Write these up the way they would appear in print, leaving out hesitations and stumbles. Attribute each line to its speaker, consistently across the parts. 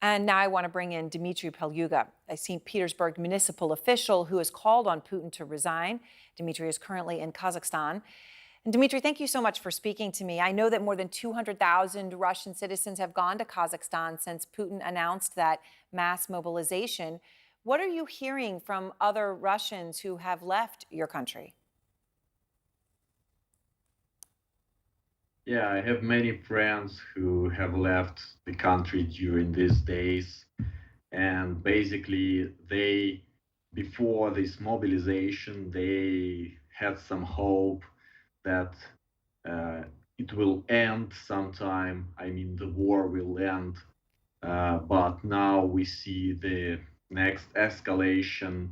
Speaker 1: And now I want to bring in Dmitry Palyuga, a St. Petersburg municipal official who has called on Putin to resign. Dmitry is currently in Kazakhstan. And Dmitry, thank you so much for speaking to me. I know that more than 200,000 Russian citizens have gone to Kazakhstan since Putin announced that mass mobilization. What are you hearing from other Russians who have left your country?
Speaker 2: Yeah, I have many friends who have left the country during these days. And basically, before this mobilization, they had some hope that uh, it will end sometime. I mean, the war will end. But now we see the next escalation.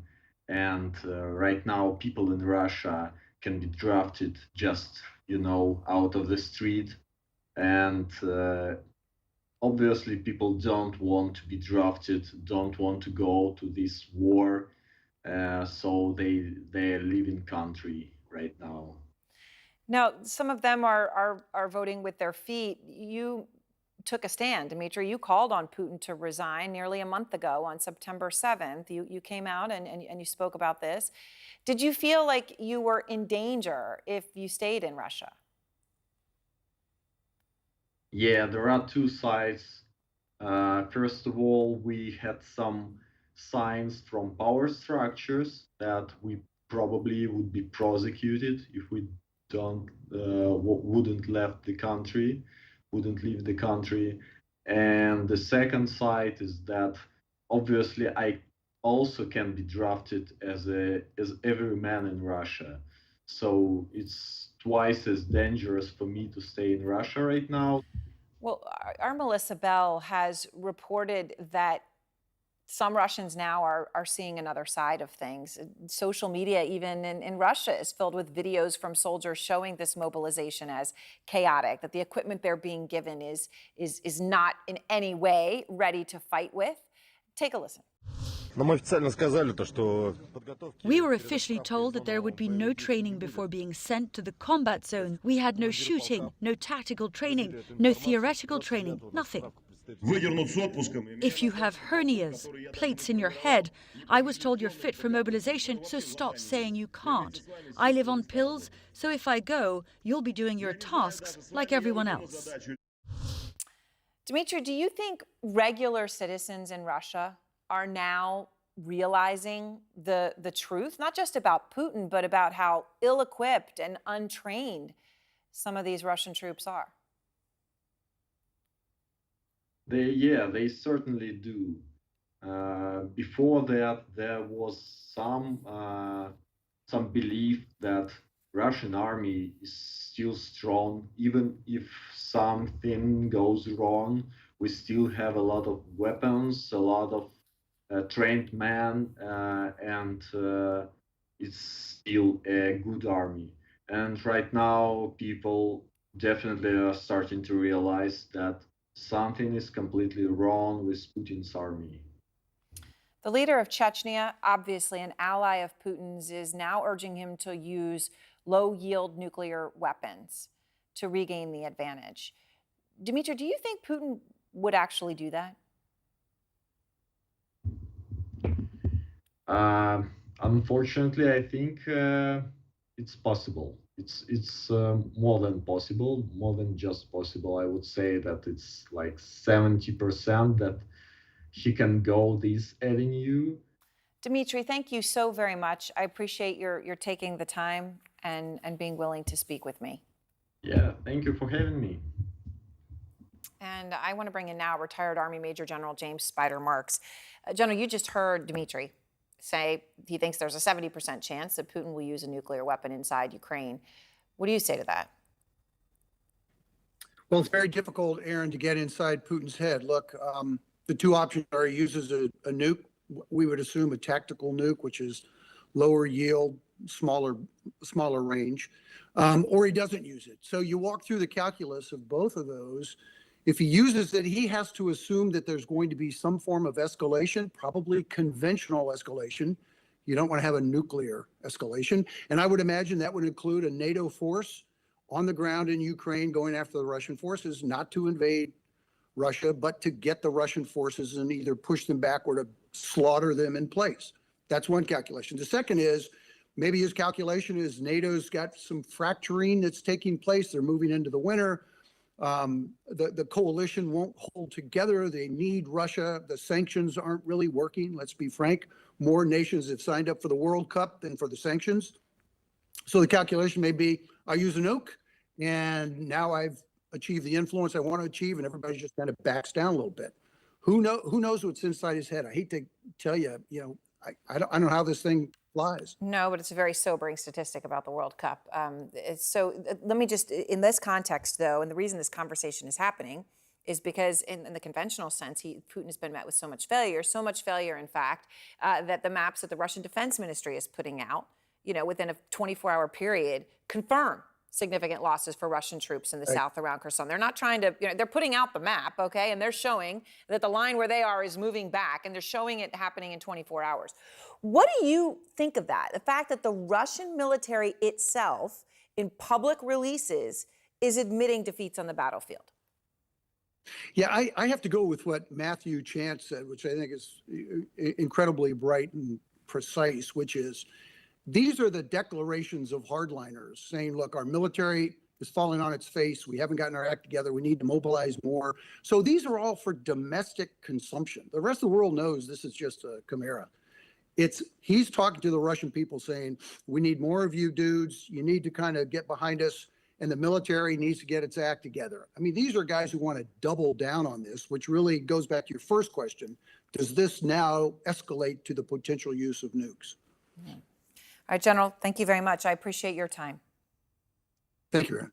Speaker 2: And right now, people in Russia can be drafted just, out of the street. And obviously, people don't want to be drafted, don't want to go to this war. So they live in country right now.
Speaker 1: Now, some of them are voting with their feet. You took a stand, Dmitry. You called on Putin to resign nearly a month ago on September 7th. You came out and you spoke about this. Did you feel like you were in danger if you stayed in Russia?
Speaker 2: Yeah, there are two sides. First of all, we had some signs from power structures that we probably would be prosecuted if we don't wouldn't left the country, wouldn't leave the country. And the second side is that obviously I also can be drafted as every man in Russia. So it's twice as dangerous for me to stay in Russia right now.
Speaker 1: Well, our Melissa Bell has reported that some Russians now are seeing another side of things. Social media, even in Russia, is filled with videos from soldiers showing this mobilization as chaotic, that the equipment they're being given is not in any way ready to fight with. Take a listen.
Speaker 3: We were officially told that there would be no training before being sent to the combat zone. We had no shooting, no tactical training, no theoretical training, nothing. If you have hernias, plates in your head, I was told you're fit for mobilization, so stop saying you can't. I live on pills, so if I go, you'll be doing your tasks like everyone else.
Speaker 1: Dmitry, do you think regular citizens in Russia are now realizing the truth, not just about Putin, but about how ill-equipped and untrained some of these Russian troops are?
Speaker 2: They certainly do. Before that, there was some belief that Russian army is still strong, even if something goes wrong. We still have a lot of weapons, a lot of trained men, and it's still a good army. And right now, people definitely are starting to realize that something is completely wrong with Putin's army.
Speaker 1: The leader of Chechnya, obviously an ally of Putin's, is now urging him to use low-yield nuclear weapons to regain the advantage. Dmitry, do you think Putin would actually do that?
Speaker 2: Unfortunately, I think it's possible. It's more than possible, more than just possible. I would say that it's like 70% that he can go this avenue.
Speaker 1: Dmitry, thank you so very much. I appreciate your taking the time and being willing to speak with me.
Speaker 2: Yeah, thank you for having me.
Speaker 1: And I want to bring in now retired Army Major General James Spider Marks. General, you just heard Dmitry say he thinks there's a 70% chance that Putin will use a nuclear weapon inside Ukraine. What do you say to that?
Speaker 4: Well, it's very difficult, Erin, to get inside Putin's head. Look, the two options are he uses a nuke. We would assume a tactical nuke, which is lower yield, smaller range, or he doesn't use it. So you walk through the calculus of both of those. If he uses it, he has to assume that there's going to be some form of escalation, probably conventional escalation. You don't want to have a nuclear escalation. And I would imagine that would include a NATO force on the ground in Ukraine going after the Russian forces, not to invade Russia, but to get the Russian forces and either push them back or to slaughter them in place. That's one calculation. The second is maybe his calculation is NATO's got some fracturing that's taking place. They're moving into the winter. The coalition won't hold together. They need Russia. The sanctions aren't really working. Let's be frank. More nations have signed up for the World Cup than for the sanctions. So the calculation may be, I use a nuke, and now I've achieved the influence I want to achieve, and everybody just kind of backs down a little bit. Who knows what's inside his head? I hate to tell you, I don't know how this thing flies.
Speaker 1: No, but it's a very sobering statistic about the World Cup. Let me just, in this context, though, and the reason this conversation is happening is because in the conventional sense, Putin has been met with so much failure, in fact, that the maps that the Russian Defense Ministry is putting out, within a 24-hour period, confirm significant losses for Russian troops in the south around Kherson. They're not trying to, they're putting out the map, okay, and they're showing that the line where they are is moving back, and they're showing it happening in 24 hours. What do you think of that? The fact that the Russian military itself, in public releases, is admitting defeats on the battlefield?
Speaker 4: Yeah, I have to go with what Matthew Chance said, which I think is incredibly bright and precise, which is, these are the declarations of hardliners saying, look, our military is falling on its face. We haven't gotten our act together. We need to mobilize more. So these are all for domestic consumption. The rest of the world knows this is just a chimera. He's talking to the Russian people saying, we need more of you dudes. You need to kind of get behind us. And the military needs to get its act together. I mean, these are guys who want to double down on this, which really goes back to your first question. Does this now escalate to the potential use of nukes?
Speaker 1: All right, General, thank you very much. I appreciate your time.
Speaker 4: Thank you, Erin.